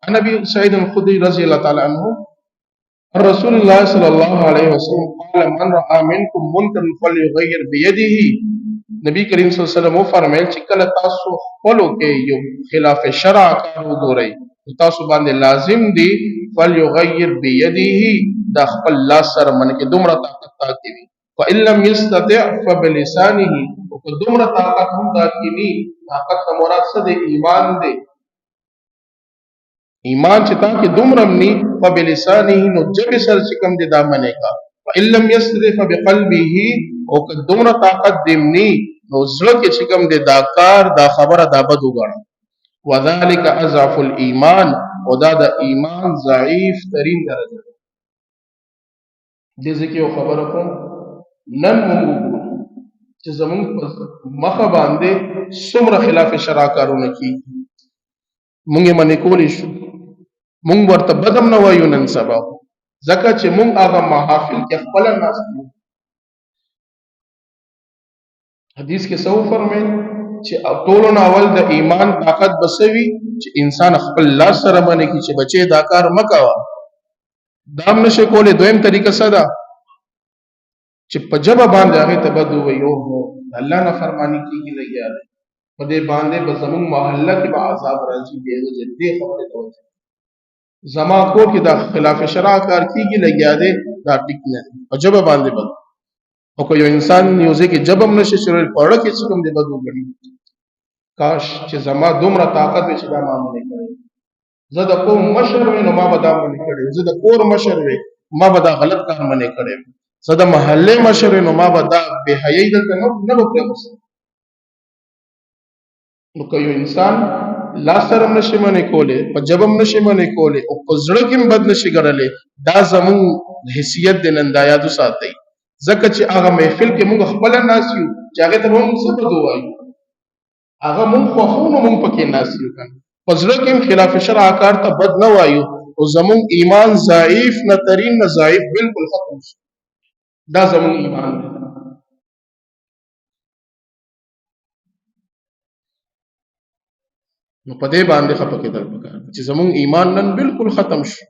عن ابي سعيد الخدري رضي الله تعالى عنه عن رسول الله صلى الله عليه وسلم قال من رأى منكم منکرا فليغير بيده. نبی کریم صلی الله علیه وسلم فرمایل چې کله تاسو خپلو کې یو خلاف شرع کار وګورئ تاسو باندې لازم دی فليغير بيده د خپل لاس سره من کې دومره طاقت تاکي وي فإن لم يستطع فبلسانه او که دومره طاقت هم تاکي ني طاقت مراد څه دی ایمان دی ایمان چې تا کې دومره ني فبلسانه نو جب سر چې کوم دي دا منې کا فإن لم يستطع فبقلبه او که دومره طاقت دمني نو زړه کې چې کوم دي دا کار دا خبره دا بد وګڼه وذلك اضعف الايمان او دا د ایمان ضعیف ترین درجه دې ځکه یو خبره کوم نن موږ چې زمونږ مخه باندې څومره خلاف شرع کارونه کی موږ یې منې کولی شو موږ ورته بدم نه وایو نن سبا ځکه چې موږ هغه محافل کې خپل ناس حدیث کې سو فرمایي چې ټولو اول د ایمان طاقت بسوي چې انسان خپل لاس سره باندې کې چې بچي دا کار مکوا دام نشه کوله دویم طریقه صدا چې په جبه باندې هغه تبدو ویو الله نه فرمانی کیږي لګیا په دې باندې به زمون محله کې به عذاب راځي دې دې خبره توجه زما کو کې د خلاف شرع کار کیږي لګیا دې دا ټیک نه په جبه باندې بد او که یو انسان نیوزه کې جبم نشي شروع پړه کې څه کوم دې بدو غړي کاش چې زما دومره طاقت وي چې دا ما باندې کړی زه د قوم مشر وې نو ما به دا باندې کړی زه د کور مشر وې ما به دا غلط کار باندې کړی زه د محله مشر وې نو ما به دا بے حیاي دلته نه وکړم نو که یو انسان لاس سره نشي باندې کوله په جبم نشي باندې کوله او په زړه کې بد نشي ګرځلې دا زمون حیثیت د نندایاتو ساتي ځکه چې هغه محفل کې موږ خپل ناس یو چې هغه ته موږ څه بدو وایو هغه مونږ خو خو مونږ پکې ناس یو کنه پزړه کې خلاف شرع کار ته بد نه وایو او زمون ایمان ضعیف نه ترین نه ضعیف بالکل ختم شي دا زمون ایمان دی نو په دې باندې خپه کېدل پکار چې زمون ایمان نن بالکل ختم شي